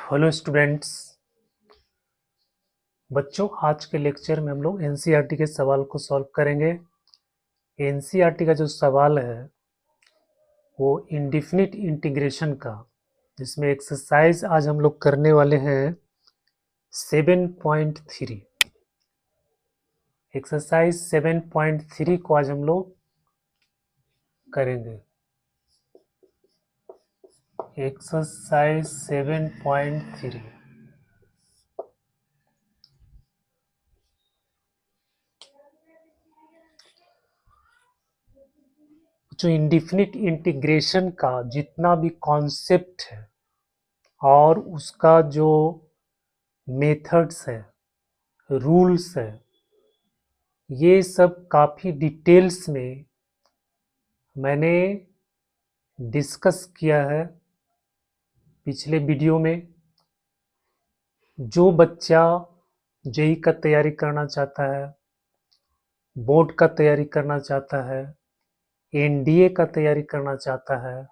Hello students. बच्चों, आज के लेक्चर में हम लोग एनसीईआरटी के सवाल को सॉल्व करेंगे। एनसीईआरटी का जो सवाल है वो इंडिफिनिट इंटीग्रेशन का, जिसमें एक्सरसाइज आज हम लोग करने वाले हैं 7.3। एक्सरसाइज 7.3 को आज हम लोग करेंगे। एक्सरसाइज 7.3 जो इंडिफिनिट इंटीग्रेशन का जितना भी कॉन्सेप्ट है और उसका जो मेथड्स है, रूल्स है, ये सब काफ़ी डिटेल्स में मैंने डिस्कस किया है पिछले वीडियो में। जो बच्चा जेईई का तैयारी करना चाहता है, बोर्ड का तैयारी करना चाहता है, एनडीए का तैयारी करना चाहता है,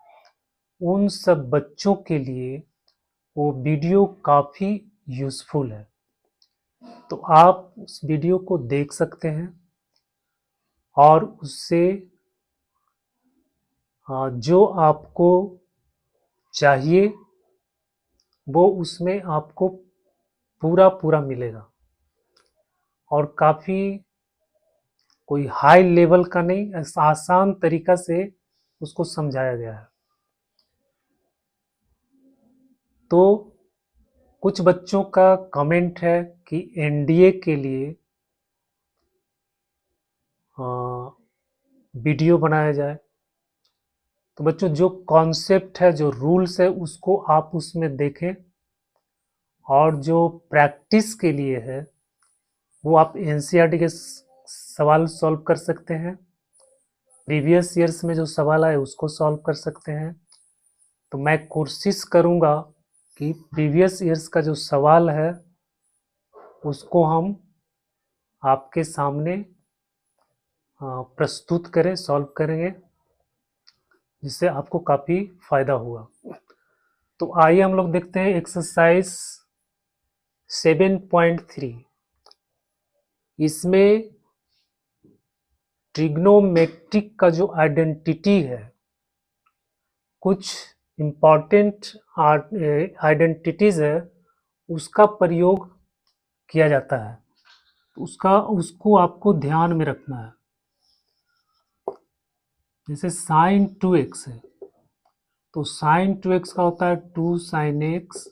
उन सब बच्चों के लिए वो वीडियो काफ़ी यूज़फुल है। तो आप उस वीडियो को देख सकते हैं और उससे जो आपको चाहिए वो उसमें आपको पूरा मिलेगा और काफ़ी कोई हाई लेवल का नहीं, आसान तरीका से उसको समझाया गया है। तो कुछ बच्चों का कमेंट है कि एनडीए के लिए वीडियो बनाया जाए। तो बच्चों, जो कॉन्सेप्ट है, जो रूल्स है, उसको आप उसमें देखें और जो प्रैक्टिस के लिए है वो आप एनसीईआरटी के सवाल सॉल्व कर सकते हैं। प्रीवियस ईयर्स में जो सवाल आए उसको सॉल्व कर सकते हैं। तो मैं कोशिश करूंगा कि प्रीवियस ईयर्स का जो सवाल है उसको हम आपके सामने प्रस्तुत करें, सॉल्व करेंगे, जिससे आपको काफ़ी फायदा होगा। तो आइए हम लोग देखते हैं एक्सरसाइज 7.3। इसमें ट्रिग्नोमेट्रिक का जो आइडेंटिटी है, कुछ इम्पॉर्टेंट आइडेंटिटीज है, उसका प्रयोग किया जाता है। उसको आपको ध्यान में रखना है। जैसे साइन 2x है, तो साइन 2x का होता है 2 sin x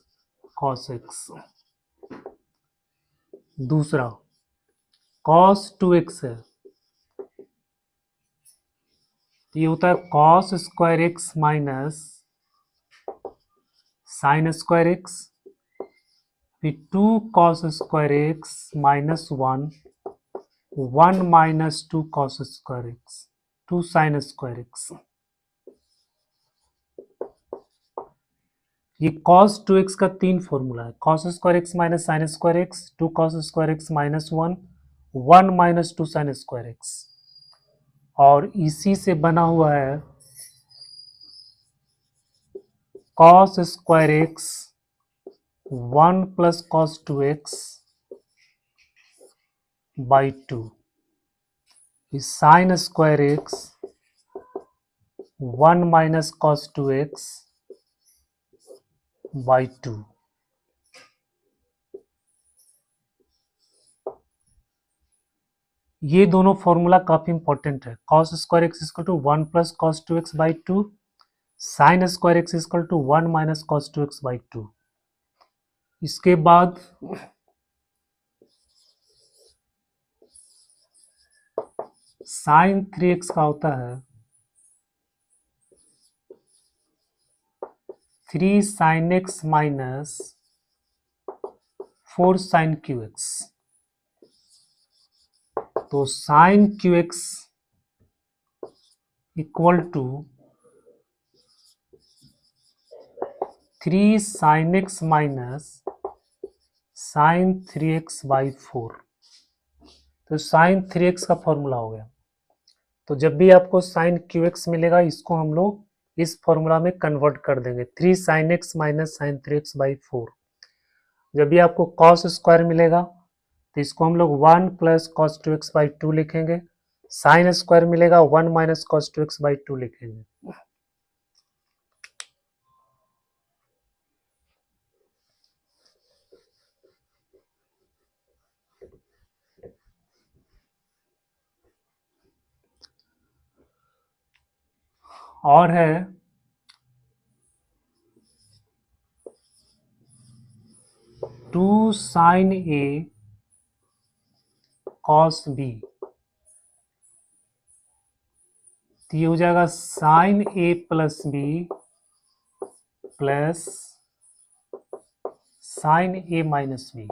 cos x। दूसरा cos 2x है, तो ये होता है cos square x minus sign square x, फिर 2 cos square x minus 1 minus 2 cos square X, 2 sin square x. ये cos 2x का 3 फॉर्मूला है, cos square x minus sign square X, 2 cos square x minus 1 minus 2 sin square x, और इसी से बना हुआ है cos square x 1 plus cos 2x by 2, sine square x 1 minus cos 2x by 2। ये दोनों फॉर्मूला काफी इंपॉर्टेंट है। cos square X equal to 1 plus cos 2x by 2, sine square X equal to 1 minus cos 2x by 2। इसके बाद sign 3x का होता है 3 sin x minus 4 sin qx। तो sin qx equal to 3 sin x minus sin 3x by 4। तो sin 3x का formula हो गया। तो जब भी आपको sin qx मिलेगा, इसको हम लोग इस फॉर्मूला में कन्वर्ट कर देंगे, 3 sin x minus sin 3x by 4। जब भी आपको कॉस स्क्वायर मिलेगा तो इसको हम लोग 1 प्लस कॉस 2x/2 लिखेंगे, साइन स्क्वायर मिलेगा 1 माइनस कॉस 2x/2 लिखेंगे। और है 2 sin a cos b, तो ये हो जाएगा sin a plus b plus sin a minus b।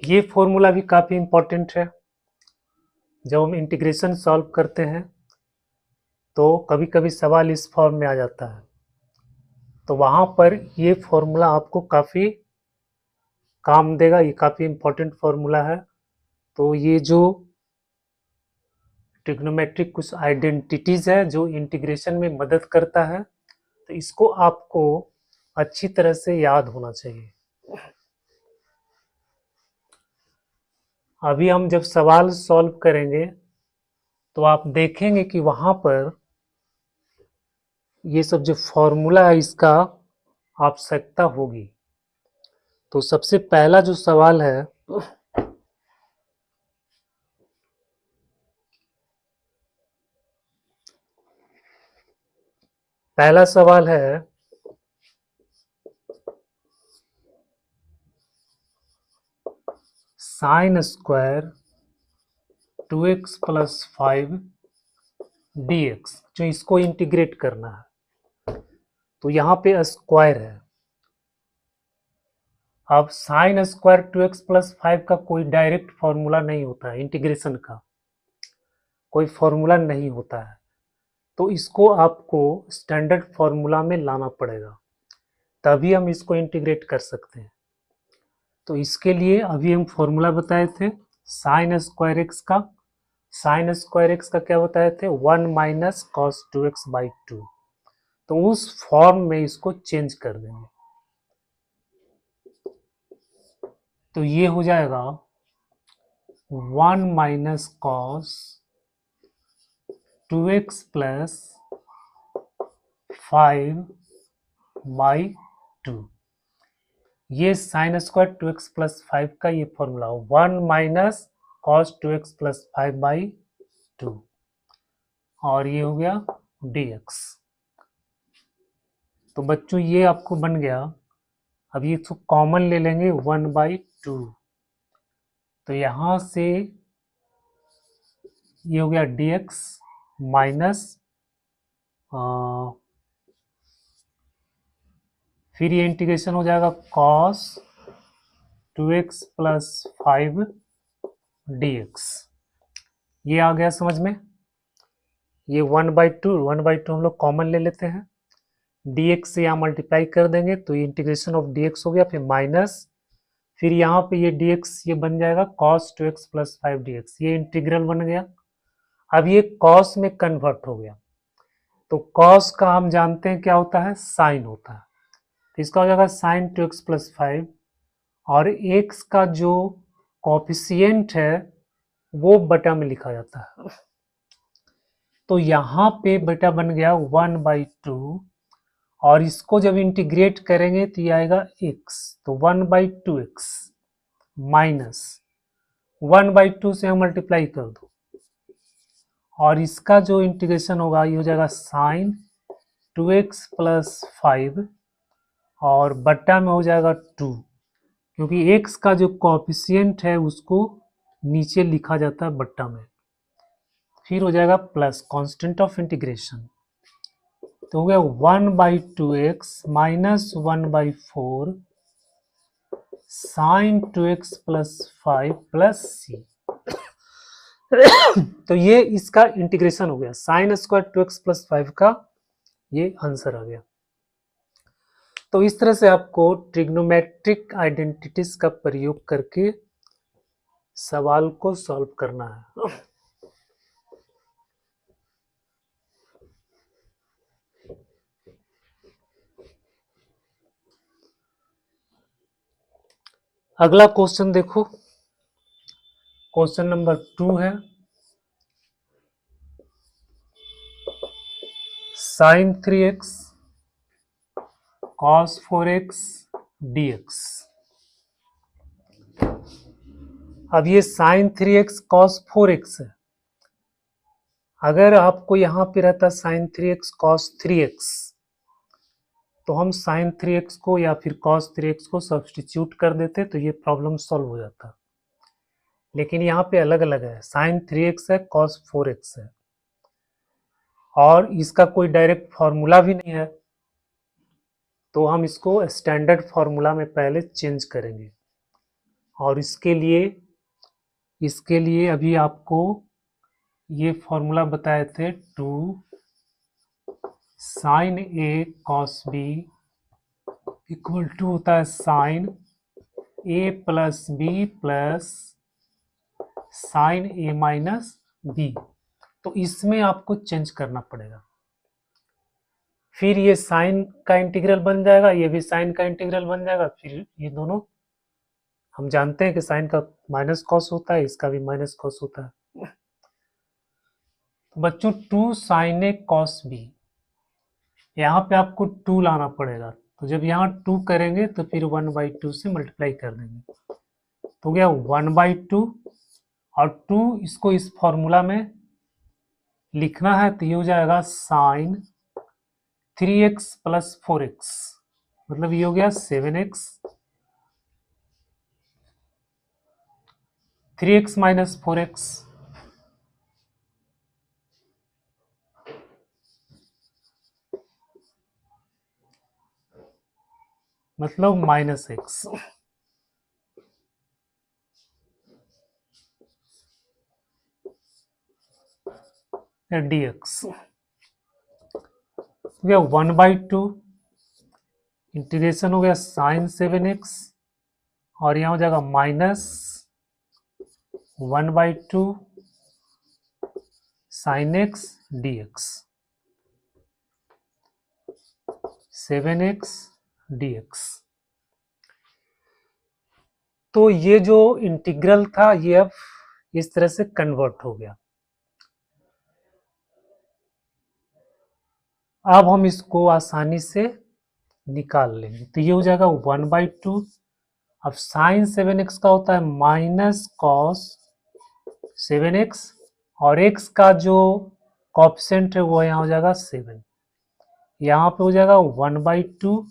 ये फॉर्मूला भी काफ़ी इम्पोर्टेंट है। जब हम इंटीग्रेशन सॉल्व करते हैं तो कभी कभी सवाल इस फॉर्म में आ जाता है, तो वहाँ पर ये फॉर्मूला आपको काफ़ी काम देगा। ये काफ़ी इम्पोर्टेंट फॉर्मूला है। तो ये जो ट्रिग्नोमेट्रिक कुछ आइडेंटिटीज़ है जो इंटीग्रेशन में मदद करता है, तो इसको आपको अच्छी तरह से याद होना चाहिए। अभी हम जब सवाल सॉल्व करेंगे तो आप देखेंगे कि वहाँ पर ये सब जो फॉर्मूला है इसका आवश्यकता होगी। तो सबसे पहला जो सवाल है, पहला सवाल है sine square 2x plus 5 dx, जो इसको इंटीग्रेट करना है। तो यहाँ पे स्क्वायर है। अब साइन स्क्वायर 2x प्लस 5 का कोई डायरेक्ट फॉर्मूला नहीं होता है, इंटीग्रेशन का कोई फॉर्मूला नहीं होता है, तो इसको आपको स्टैंडर्ड फॉर्मूला में लाना पड़ेगा, तभी हम इसको इंटीग्रेट कर सकते हैं। तो इसके लिए अभी हम फॉर्मूला बताए थे साइन स्क्वायर एक्स का। साइन स्क्वायर एक्स का क्या बताए थे, 1 माइनस कॉस 2x/2। तो उस फॉर्म में इसको चेंज कर देंगे, तो ये हो जाएगा 1 माइनस कॉस 2x प्लस 5/2। ये साइन स्क्वायर 2x प्लस 5 का ये formula 1 minus cos 2x plus 5/2, और ये हो गया dx। तो बच्चों ये आपको बन गया। अब ये इसको कॉमन ले लेंगे 1/2, तो यहाँ से ये हो गया dx माइनस, फिर ये इंटीग्रेशन हो जाएगा cos 2x प्लस 5 dx। ये आ गया समझ में। ये 1/2 हम लोग कॉमन ले लेते हैं, dx से यहाँ मल्टीप्लाई कर देंगे तो ये इंटीग्रेशन ऑफ dx हो गया, फिर माइनस, फिर यहाँ पे ये dx ये बन जाएगा cos 2x प्लस 5 dx। ये इंटीग्रल बन गया। अब ये cos में कन्वर्ट हो गया, तो cos का हम जानते हैं क्या होता है, साइन होता है, तो इसका हो जाएगा साइन 2x प्लस 5, और x का जो कॉफिशिएंट है वो बटा में लिखा जाता है। तो यहाँ पे बटा बन गया 1/2, और इसको जब इंटीग्रेट करेंगे तो ये आएगा x, तो 1/2x माइनस 1/2 से हम मल्टीप्लाई कर दो, और इसका जो इंटीग्रेशन होगा ये हो जाएगा साइन 2x प्लस 5 और बट्टा में हो जाएगा 2, क्योंकि x का जो कोएफिशिएंट है उसको नीचे लिखा जाता है बट्टा में, फिर हो जाएगा प्लस कांस्टेंट ऑफ इंटीग्रेशन, तो हो गया 1/2x minus 1/4 sine 2x plus 5 plus c। तो ये इसका इंटीग्रेशन हो गया, साइन स्क्वायर 2x प्लस 5 का ये आंसर आ गया। तो इस तरह से आपको ट्रिग्नोमेट्रिक आइडेंटिटीज का प्रयोग करके सवाल को सॉल्व करना है। अगला क्वेश्चन देखो, क्वेश्चन नंबर 2 है sign 3x cos 4x dx। अब ये साइन 3x cos 4x है, अगर आपको यहाँ पे रहता साइन 3x cos 3x तो हम साइन 3x को या फिर cos 3x को सब्सटीट्यूट कर देते तो ये प्रॉब्लम सॉल्व हो जाता, लेकिन यहाँ पे अलग अलग है, साइन 3x है cos 4x है और इसका कोई डायरेक्ट फॉर्मूला भी नहीं है, तो हम इसको स्टैंडर्ड फॉर्मूला में पहले चेंज करेंगे। और इसके लिए अभी आपको ये फॉर्मूला बताए थे 2 sine A cos B equal to होता है sine A plus B plus sine A minus B. तो इसमें आपको चेंज करना पड़ेगा, फिर ये साइन का इंटीग्रल बन जाएगा, ये भी साइन का इंटीग्रल बन जाएगा, फिर ये दोनों हम जानते हैं कि साइन का माइनस कॉस होता है, इसका भी माइनस कॉस होता है। तो बच्चों 2 साइन ए कॉस बी, यहाँ पे आपको 2 लाना पड़ेगा, तो जब यहाँ 2 करेंगे तो फिर 1/2 से मल्टीप्लाई कर देंगे, तो गया 1/2 और 2 इसको इस फॉर्मूला में लिखना है तो ये हो जाएगा साइन 3x प्लस 4x, मतलब ये हो गया 7x 3x माइनस 4x मतलब माइनस x। dx हो गया 1/2 इंटीग्रेशन हो गया साइन 7x और यहाँ हो जाएगा minus 1/2 sine x dx 7x dx। तो ये जो इंटीग्रल था ये अब इस तरह से कन्वर्ट हो गया। अब हम इसको आसानी से निकाल लेंगे, तो ये हो जाएगा 1/2। अब साइन 7x का होता है माइनस कॉस 7x और x का जो कोएफिशिएंट है वो यहाँ हो जाएगा 7, यहाँ पे हो जाएगा 1/2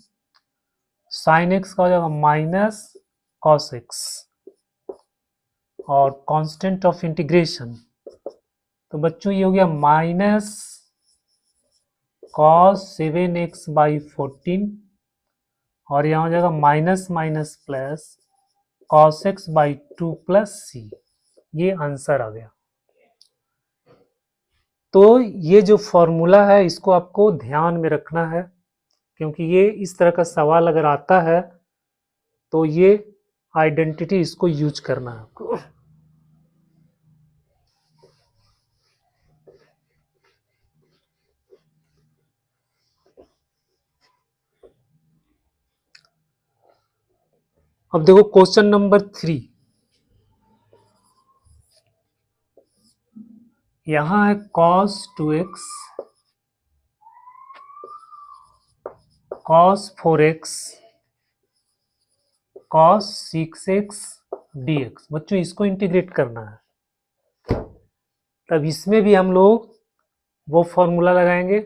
साइन x का हो जाएगा माइनस कॉस x और कांस्टेंट ऑफ इंटीग्रेशन, तो बच्चों ये हो गया माइनस cos 7x/14 और यहाँ हो जाएगा minus minus plus cos x/2 plus c, ये आंसर आ गया। तो ये जो फॉर्मूला है इसको आपको ध्यान में रखना है, क्योंकि ये इस तरह का सवाल अगर आता है तो ये आइडेंटिटी इसको यूज करना है आपको। अब देखो क्वेश्चन नंबर 3, यहां है cos 2x cos 4x cos 6x dx। बच्चों इसको इंटीग्रेट करना है, तब इसमें भी हम लोग वो फॉर्मूला लगाएंगे।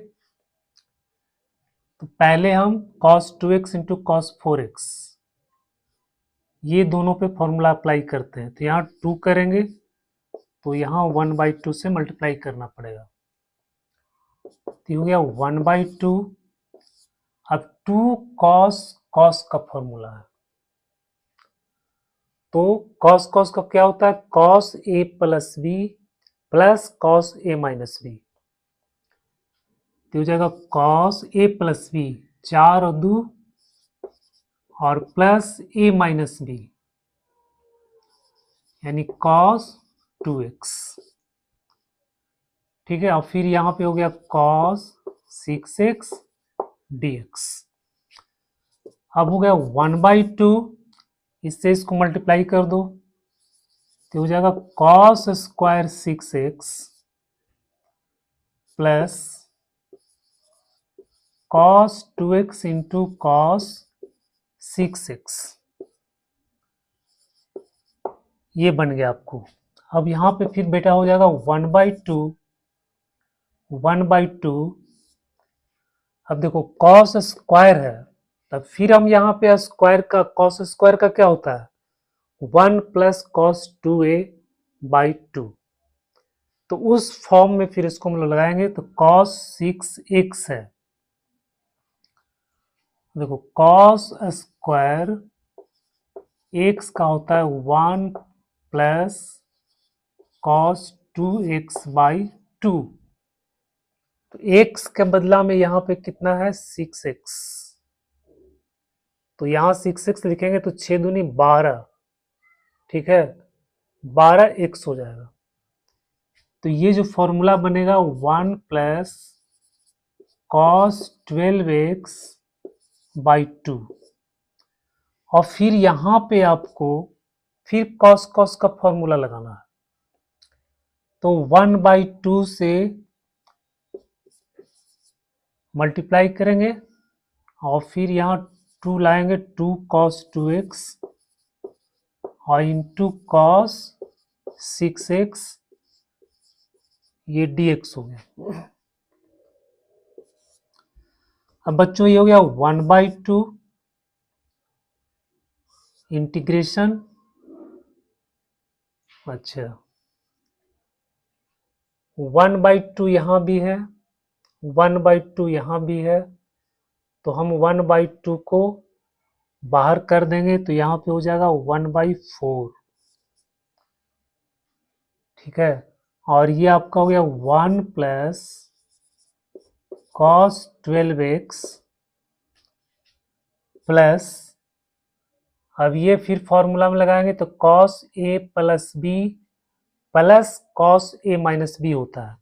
तो पहले हम cos 2x into cos 4x ये दोनों पे फॉर्मूला अप्लाई करते हैं। तो यहाँ 2 करेंगे तो यहाँ 1/2 से मल्टीप्लाई करना पड़ेगा। तो हो गया 1/2। अब 2 cos का फॉर्मूला है, तो cos का क्या होता है, cos a plus B plus cos a minus B. तो हो जाएगा cos a प्लस बी 4 और 2 और प्लस a माइनस बी यानी cos 2x। ठीक है, और फिर यहाँ पे हो गया cos 6x dx। अब हो गया 1/2, इससे इसको मल्टीप्लाई कर दो तो हो जाएगा cos square 6x plus cos 2x into cos 6x। ये बन गया आपको। अब यहाँ पे फिर बेटा हो जाएगा 1/2। अब देखो cos स्क्वायर है, तब फिर हम यहाँ पे स्क्वायर का cos स्क्वायर का क्या होता है 1 प्लस cos 2a/2। तो उस फॉर्म में फिर इसको हम लोग लगाएंगे तो cos 6x है। देखो cos स्क्वायर x का होता है 1 प्लस cos 2x/2। तो x के बदला में यहाँ पे कितना है 6x, तो यहाँ 6x लिखेंगे तो 6 दूनी 12। ठीक है, 12x हो जाएगा। तो ये जो फॉर्मूला बनेगा 1 प्लस cos 12x/2। और फिर यहाँ पे आपको फिर cos का फॉर्मूला लगाना है। तो 1/2 से मल्टीप्लाई करेंगे और फिर यहाँ 2 लाएंगे 2 cos 2x और इंटू cos 6x ये dx हो गया। अब बच्चों ये हो गया 1/2 इंटीग्रेशन। अच्छा 1/2 यहाँ भी है, 1/2 यहाँ भी है, तो हम 1/2 को बाहर कर देंगे तो यहाँ पे हो जाएगा 1/4। ठीक है, और ये आपका हो गया 1 प्लस cos 12x प्लस, अब ये फिर फॉर्मूला में लगाएंगे तो cos a plus B plus cos a minus B होता है।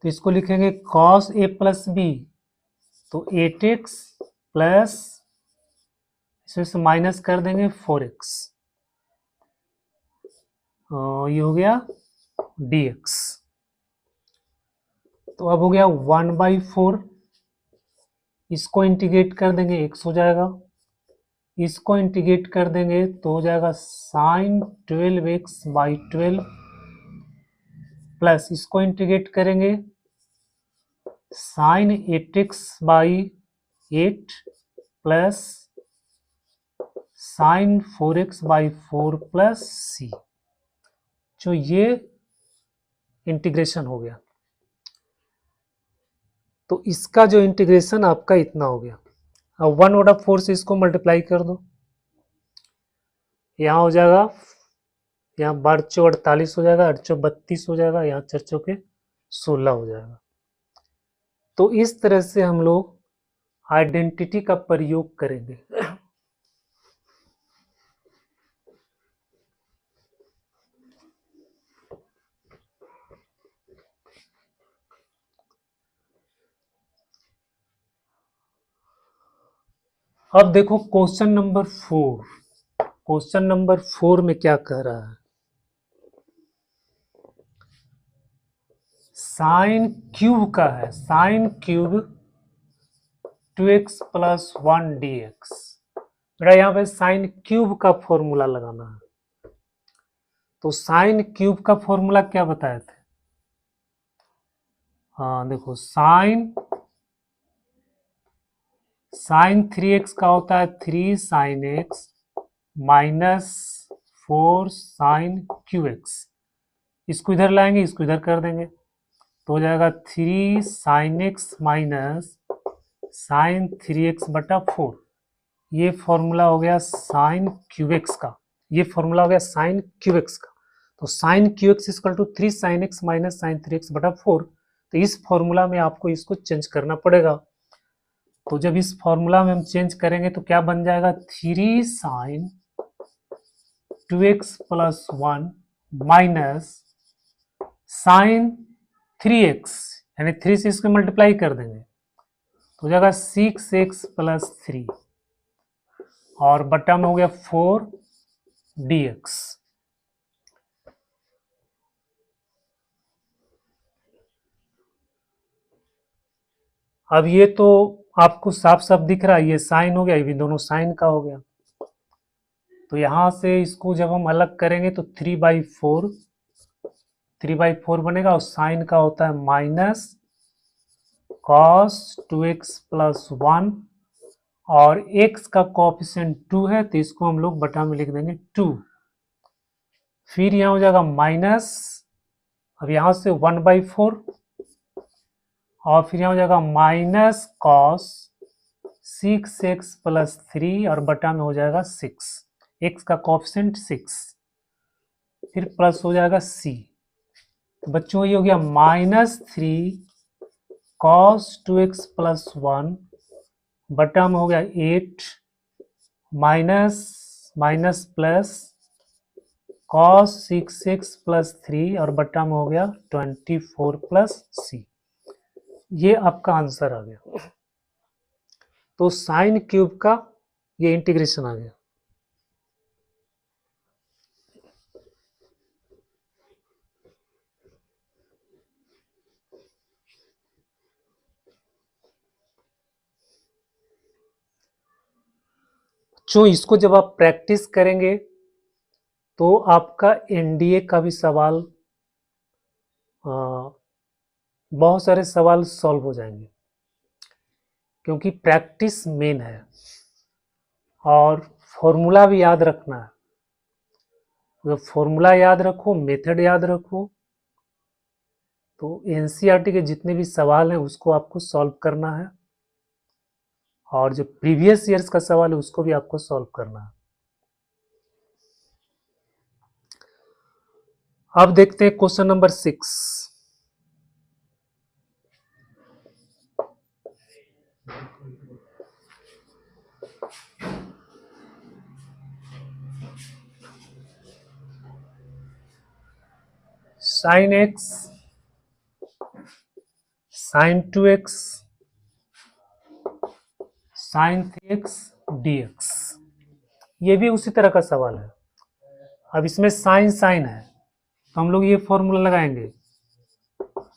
तो इसको लिखेंगे cos a प्लस बी तो 8x प्लस इसमें से माइनस कर देंगे 4x, ये हो गया dx। तो अब हो गया 1/4, इसको इंटीग्रेट कर देंगे x हो जाएगा, इसको इंटीग्रेट कर देंगे तो हो जाएगा sin 12x/12 प्लस इसको इंटीग्रेट करेंगे sin 8x/8 plus sin 4x/4 plus c। जो ये इंटीग्रेशन हो गया, तो इसका जो इंटीग्रेशन आपका इतना हो गया। अब 1/4 से इसको मल्टीप्लाई कर दो, यहाँ हो जाएगा, यहाँ 12 48 हो जाएगा, 8 32 हो जाएगा, यहाँ 4 के 16 हो जाएगा। तो इस तरह से हम लोग आइडेंटिटी का प्रयोग करेंगे। अब देखो क्वेश्चन नंबर 4, क्वेश्चन नंबर 4 में क्या कह रहा है, साइन क्यूब का है, sine cube 2x plus 1 dx। बेटा यहाँ पे साइन क्यूब का फॉर्मूला लगाना है। तो साइन क्यूब का फॉर्मूला क्या बताए थे? हाँ देखो, साइन 3x का होता है 3 sine x minus 4 sine Q X. इसको इधर लाएंगे, इसको इधर कर देंगे तो हो जाएगा 3 sine x minus sine 3x बटा 4। ये फॉर्मूला हो गया साइन क्यू एक्स का, ये फॉर्मूला हो गया साइन क्यू एक्स का। तो sine Q x equal to 3 sine x minus sine 3x बटा 4। तो इस फॉर्मूला में आपको इसको चेंज करना पड़ेगा। तो जब इस फॉर्मूला में हम चेंज करेंगे तो क्या बन जाएगा, 3 sign 2x plus 1 minus sine 3x, यानी 3 से इसको मल्टीप्लाई कर देंगे तो हो जाएगा 6x प्लस 3 और बटा में हो गया 4 dx। अब ये तो आपको साफ साफ दिख रहा है, ये साइन हो गया, ये भी दोनों साइन का हो गया। तो यहां से इसको जब हम अलग करेंगे तो 3/4 बनेगा और साइन का होता है माइनस cos 2x प्लस 1 और x का कोएफिशिएंट 2 है तो इसको हम लोग बटा में लिख देंगे 2। फिर यहाँ हो जाएगा माइनस, अब यहाँ से 1/4 और फिर यहाँ हो जाएगा माइनस cos 6x प्लस 3 और बटा में हो जाएगा 6, x का कोएफिशिएंट 6, फिर प्लस हो जाएगा c। तो बच्चों ये हो गया माइनस 3 cos 2x प्लस 1 बटा में हो गया 8 minus minus plus cos 6x plus 3 और बटा में हो गया 24 प्लस c। ये आपका आंसर आ गया। तो साइन क्यूब का ये इंटीग्रेशन आ गया। जो इसको जब आप प्रैक्टिस करेंगे तो आपका एनडीए का भी सवाल, बहुत सारे सवाल सॉल्व हो जाएंगे क्योंकि प्रैक्टिस मेन है और फॉर्मूला भी याद रखना है। तो फॉर्मूला याद रखो, मेथड याद रखो, तो एनसीईआरटी के जितने भी सवाल हैं उसको आपको सॉल्व करना है और जो प्रीवियस ईयर्स का सवाल है उसको भी आपको सॉल्व करना है। अब देखते हैं question number 6। Sine x sine 2x sine 3x dx, ये भी उसी तरह का सवाल है। अब इसमें साइन साइन है तो हम लोग ये फॉर्मूला लगाएंगे,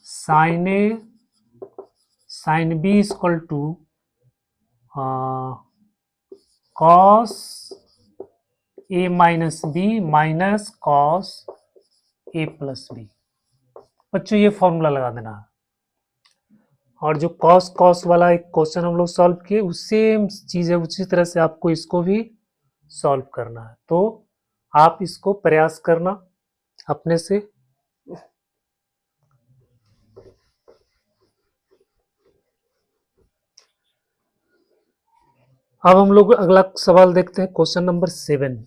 sine A sine B equal to cos A minus B minus cos A plus B. बच्चों ये फॉर्मूला लगा देना है। और जो कॉस कॉस वाला एक क्वेश्चन हम लोग सॉल्व किए उस सेम चीज है, उसी तरह से आपको इसको भी सॉल्व करना है। तो आप इसको प्रयास करना अपने से। अब हम लोग अगला सवाल देखते हैं, क्वेश्चन नंबर 7।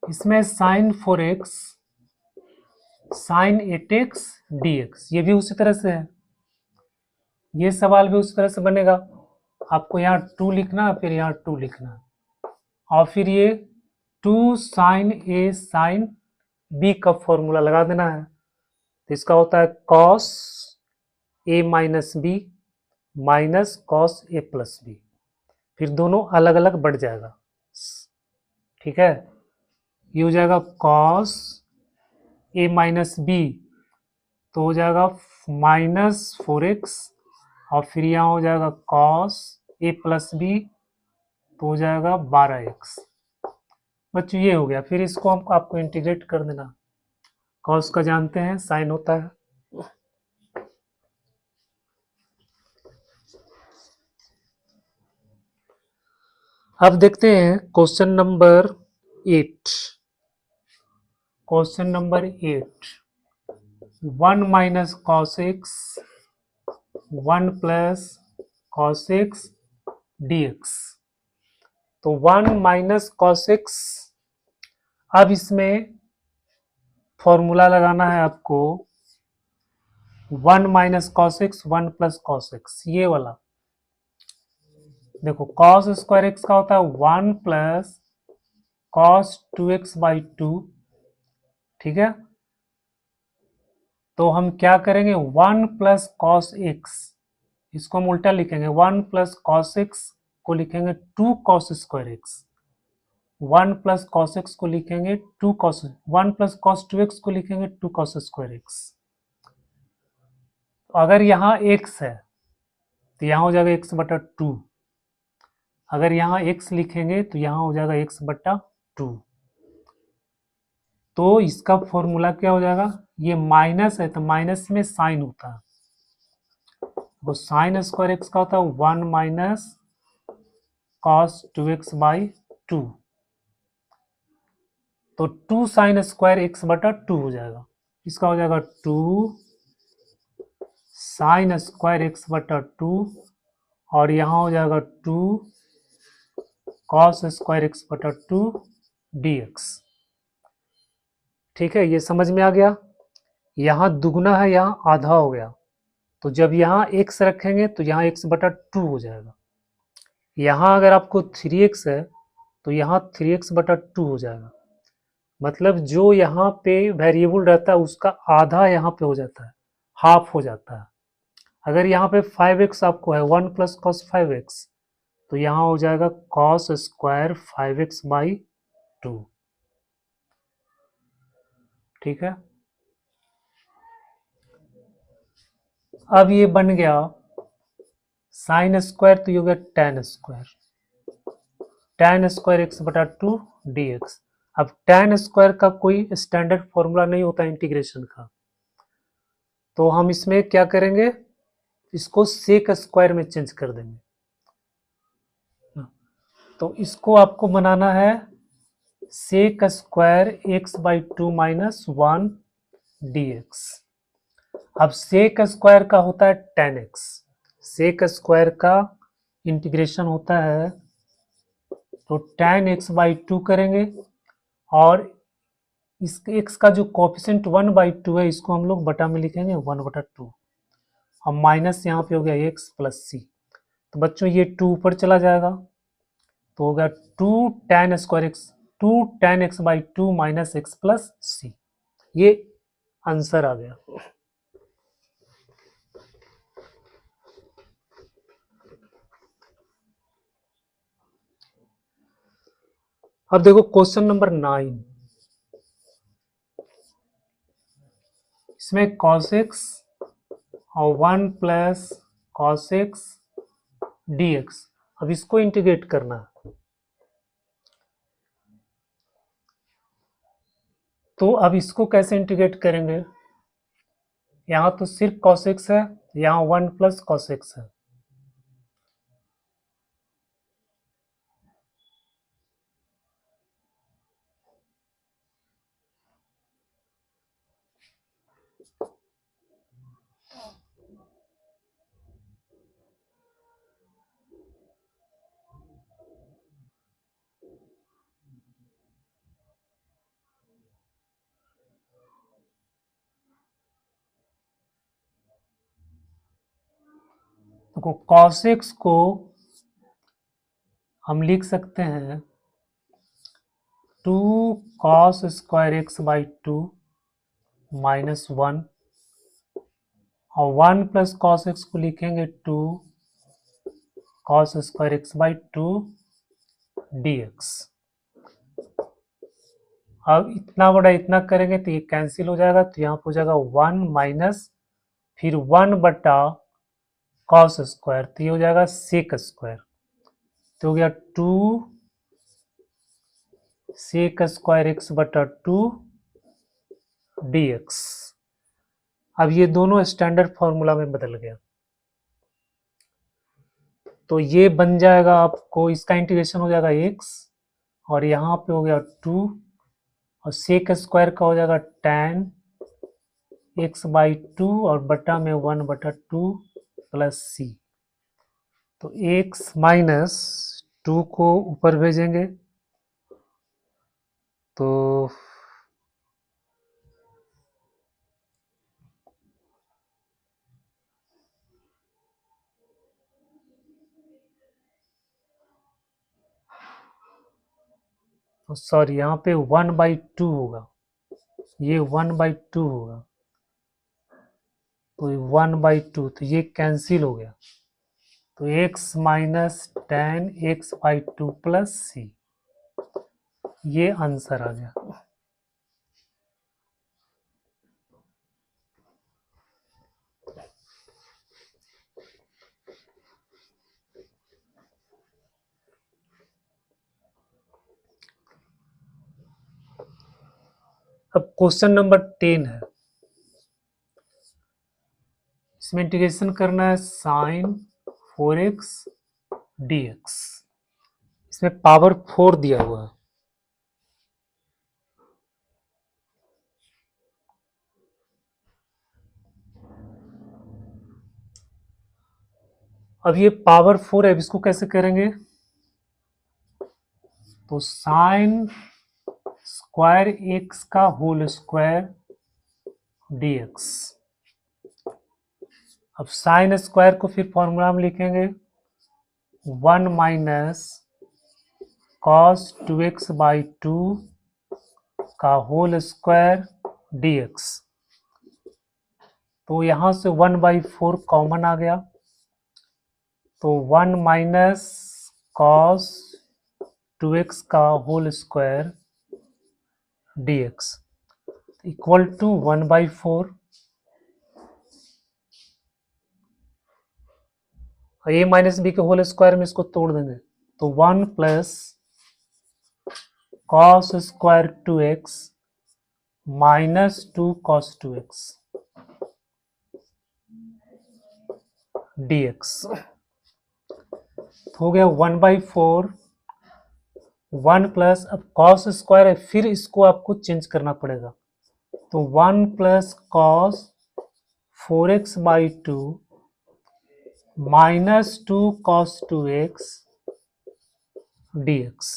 इसमें sign 4x sign 8x dx, ये भी उसी तरह से है, ये सवाल भी उसी तरह से बनेगा। आपको यहाँ 2 लिखना, फिर यहाँ 2 लिखना और फिर ये 2 साइन ए साइन बी का फॉर्मूला लगा देना है। तो इसका होता है cos A minus B minus cos A plus B, फिर दोनों अलग अलग बढ़ जाएगा, ठीक है। ये हो जाएगा कॉस ए माइनस बी तो हो जाएगा -4x और फिर यहाँ हो जाएगा cos a प्लस बी, तो हो जाएगा 12x। बच्चों ये हो गया। फिर इसको हम आपको इंटीग्रेट कर देना। cos का जानते हैं साइन होता है। अब देखते हैं question number 8। Question number 8, 1 minus cos x 1 plus cos x dx। तो 1 माइनस कॉस एक्स, अब इसमें फॉर्मूला लगाना है आपको 1 minus cos x 1 plus cos x, ये वाला। देखो कॉस स्क्वायर एक्स का होता है 1 प्लस कॉस 2x बाई 2, ठीक है। तो हम क्या करेंगे 1 प्लस कॉस एक्स, इसको हम उल्टा लिखेंगे 1 प्लस कॉस एक्स को लिखेंगे 2 cos square x, 1 plus cos x को लिखेंगे 2 कॉस, 1 प्लस कॉस 2x को लिखेंगे 2 कॉस स्क्वायर एक्स। तो अगर यहाँ x है तो यहाँ हो जाएगा x बटा 2, अगर यहाँ x लिखेंगे तो यहाँ हो जाएगा x बटा 2। तो इसका फॉर्मूला क्या हो जाएगा, ये माइनस है तो माइनस में साइन होता है, वो साइन स्क्वायर एक्स का होता है 1 माइनस कॉस 2x बाई 2। तो 2 साइन स्क्वायर एक्स बटा 2 हो जाएगा, इसका हो जाएगा 2 साइन स्क्वायर एक्स बटा 2, और यहाँ हो जाएगा 2 कॉस स्क्वायर एक्स बटा 2 dx। ठीक है, ये समझ में आ गया। यहाँ दुगुना है, यहाँ आधा हो गया, तो जब यहाँ x रखेंगे तो यहाँ x बटा 2 हो जाएगा। यहाँ अगर आपको 3x है तो यहाँ 3x बटा 2 हो जाएगा। मतलब जो यहाँ पे वेरिएबल रहता है उसका आधा यहाँ पे हो जाता है, हाफ हो जाता है। अगर यहाँ पे 5x आपको है 1 प्लस कॉस 5x, तो यहाँ हो जाएगा कॉस स्क्वायर 5x बाई 2। ठीक है, अब ये बन गया साइन स्क्वायर, तो ये हो गया ten square, ten square x बटा 2 dx। अब टेन स्क्वायर का कोई स्टैंडर्ड फॉर्मूला नहीं होता इंटीग्रेशन का, तो हम इसमें क्या करेंगे, इसको सेक स्क्वायर में चेंज कर देंगे। तो इसको आपको बनाना है sec square x by 2 minus 1 dx। अब सेक स्क्वायर का होता है टेन एक्स, सेक स्क्वायर का इंटीग्रेशन होता है, तो टेन एक्स बाई 2 करेंगे, और इस एक्स का जो कोफिशिएंट 1 बाई 2 है इसको हम लोग बटा में लिखेंगे 1 बटा 2, और माइनस यहाँ पे हो गया एक्स प्लस सी। तो बच्चों ये 2 ऊपर चला जाएगा, तो होगा 2 tan square X, 2 tan X by 2 minus X plus C. ये आंसर आ गया। अब देखो क्वेश्चन नंबर 9, इसमें cos x और 1 प्लस cos x dx। अब इसको इंटीग्रेट करना है, तो अब इसको कैसे इंटीग्रेट करेंगे, यहाँ तो सिर्फ cos x है, यहाँ 1 प्लस cos x है, तो cos x को हम लिख सकते हैं 2 cos square x by 2 minus 1, और 1 प्लस cos x को लिखेंगे 2 cos square x by 2 dx। अब इतना बड़ा इतना करेंगे तो ये कैंसिल हो जाएगा, तो यहाँ पर हो जाएगा 1 माइनस फिर 1/cos², तो ये हो जाएगा sec², तो हो गया 2 sec² x/2 dx। अब ये दोनों स्टैंडर्ड फॉर्मूला में बदल गया, तो ये बन जाएगा आपको, इसका इंटीग्रेशन हो जाएगा x, और यहाँ पे हो गया 2, और sec² का हो जाएगा tan x/2 और बटा में 1/2 प्लस c। तो x माइनस 2 को ऊपर भेजेंगे, तो सॉरी, यहाँ पे 1/2 होगा, ये 1/2 होगा, तो 1/2, तो ये कैंसिल हो गया, तो x minus tan x/2 plus c, ये आंसर आ गया। अब क्वेश्चन नंबर 10 है, इसमें इंटीग्रेशन करना है sin 4x dx, इसमें पावर 4 दिया हुआ है। अब ये पावर 4 है, अब इसको कैसे करेंगे, तो sin² x का होल स्क्वायर dx। अब साइन स्क्वायर को फिर फॉर्मूला में लिखेंगे 1 माइनस cos 2x/2 का होल स्क्वायर dx। तो यहाँ से 1/4 कॉमन आ गया, तो 1 माइनस cos 2x का whole square dx equal to 1/4। a minus B के होल स्क्वायर में इसको तोड़ देंगे, तो 1 plus cos square 2x minus 2 cos 2x dx, तो हो गया 1/4। 1 प्लस, अब cos स्क्वायर है, फिर इसको आपको चेंज करना पड़ेगा, तो 1 plus cos 4x/2 minus 2 cos 2x dx,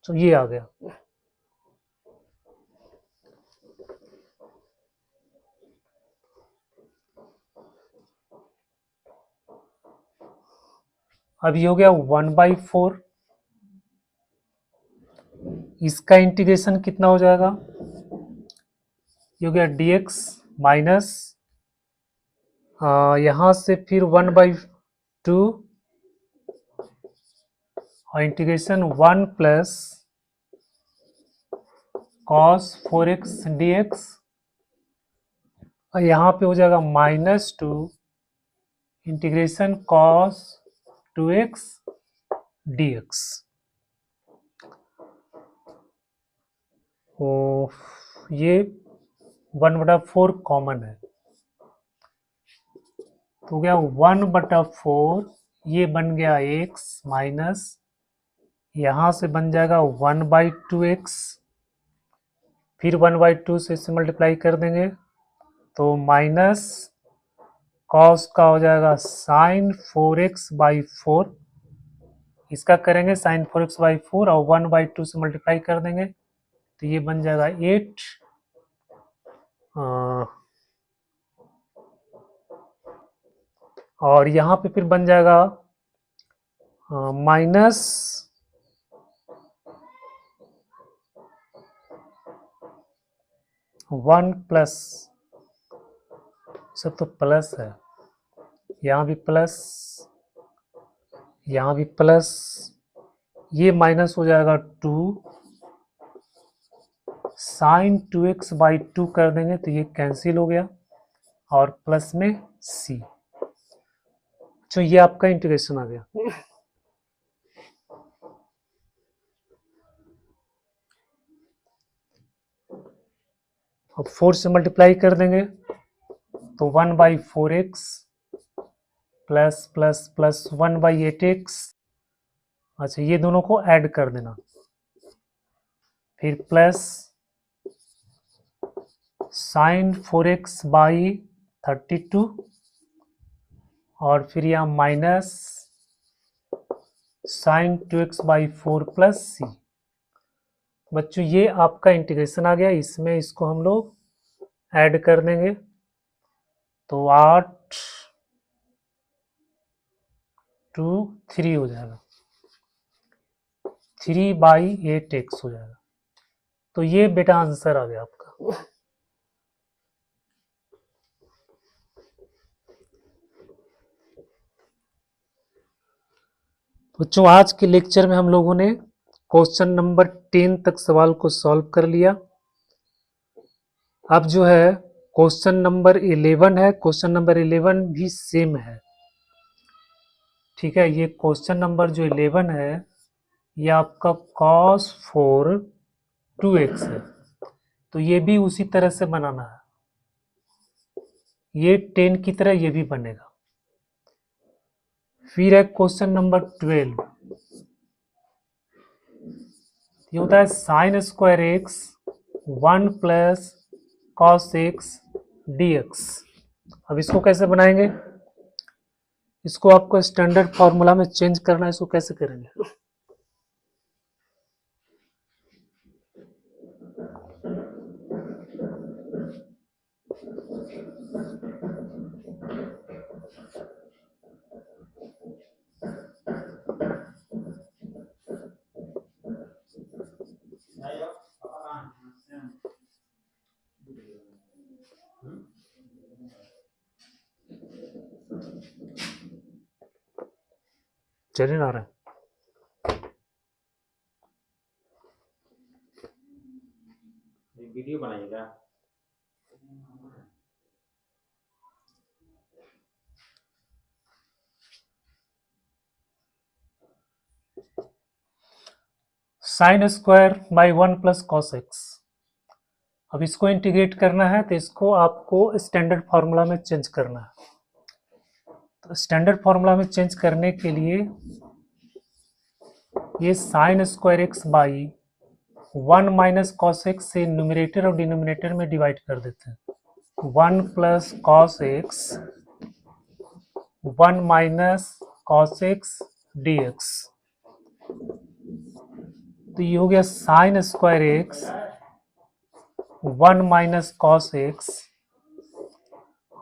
तो ये आ गया। अब ये हो गया 1/4, इसका इंटीग्रेशन कितना हो जाएगा, ये हो गया dx माइनस यहाँ से फिर 1/2 और integration 1 plus cos 4x dx, और यहाँ पे हो जाएगा -2 इंटीग्रेशन cos 2x dx। तो ये 1/4 कॉमन है, तो हो गया 1/4, ये बन गया x माइनस, यहाँ से बन जाएगा 1/2x, फिर 1/2 से इसे मल्टीप्लाई कर देंगे, तो माइनस cos का हो जाएगा sin 4x/4, इसका करेंगे sin 4x/4 और 1/2 से मल्टीप्लाई कर देंगे, तो ये बन जाएगा 8, और यहाँ पे फिर बन जाएगा माइनस 1 प्लस, सब तो प्लस है, यहाँ भी प्लस, यहाँ भी प्लस, ये माइनस हो जाएगा 2 sin 2x/2 कर देंगे, तो ये कैंसिल हो गया, और प्लस में सी। तो ये आपका इंटीग्रेशन आ गया। अब 4 से मल्टीप्लाई कर देंगे तो 1/4x plus plus plus 1/8x। अच्छा, ये दोनों को ऐड कर देना, फिर प्लस sin 4x/32 और फिर यहाँ माइनस sin 2x/4 प्लस सी। बच्चों ये आपका इंटीग्रेशन आ गया, इसमें इसको हम लोग ऐड कर देंगे तो 8 2 3 हो जाएगा, 3/8x हो जाएगा। तो ये बेटा आंसर आ गया आपका। बच्चों आज के लेक्चर में हम लोगों ने क्वेश्चन नंबर 10 तक सवाल को सॉल्व कर लिया। अब जो है क्वेश्चन नंबर 11 है, क्वेश्चन नंबर 11 भी सेम है। ठीक है, ये क्वेश्चन नंबर जो 11 है ये आपका cos 4 2x है, तो ये भी उसी तरह से बनाना है, ये 10 की तरह ये भी बनेगा। फिर है क्वेश्चन नंबर 12, ये होता है sin square x 1 plus cos x dx। अब इसको कैसे बनाएंगे, इसको आपको स्टैंडर्ड फॉर्मूला में चेंज करना है। इसको कैसे करेंगे, चलिए ना रहा है। वीडियो बनाइएगा। Sine square by 1 plus cos x. अब इसको इंटीग्रेट करना है तो इसको आपको स्टैंडर्ड फार्मूला में चेंज करना है। तो स्टैंडर्ड फार्मूला में चेंज करने के लिए ये sign square x by 1 minus cos x से न्यूमरेटर और डिनोमिनेटर में डिवाइड कर देते हैं। 1 plus cos x 1 minus cos x D x. तो ये हो गया sign square x 1 minus cos x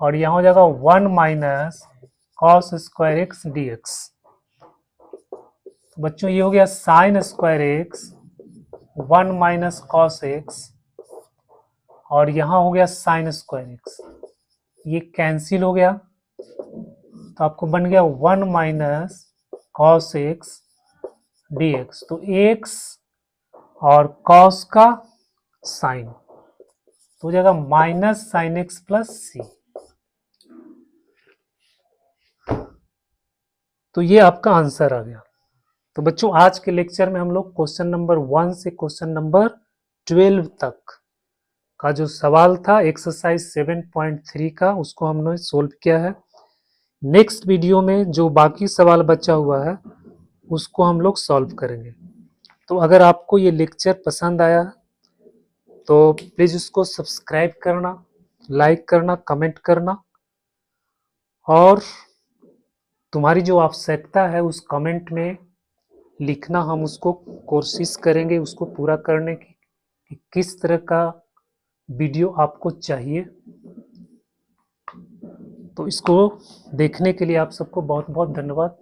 और यहाँ हो जाएगा 1 minus cos square x D x. बच्चों ये हो गया sign square x 1 minus cos x और यहाँ हो गया साइन स्क्वायर एक्स, ये कैंसिल हो गया तो आपको बन गया 1 minus cos x D x. तो एक्स और कॉस का साइन तो हो जाएगा माइनस साइन एक्स प्लस सी। तो ये आपका आंसर आ गया। तो बच्चों आज के लेक्चर में हम लोग क्वेश्चन नंबर 1 से क्वेश्चन नंबर 12 तक का जो सवाल था एक्सरसाइज 7.3 का उसको हमने सोल्व किया है। नेक्स्ट वीडियो में जो बाकी सवाल बचा हुआ है उसको हम लोग सॉल्व करेंगे। तो अगर आपको ये लेक्चर पसंद आया तो प्लीज़ उसको सब्सक्राइब करना, लाइक करना, कमेंट करना और तुम्हारी जो आवश्यकता है उस कमेंट में लिखना। हम उसको कोशिश करेंगे उसको पूरा करने की कि किस तरह का वीडियो आपको चाहिए। तो इसको देखने के लिए आप सबको बहुत बहुत धन्यवाद।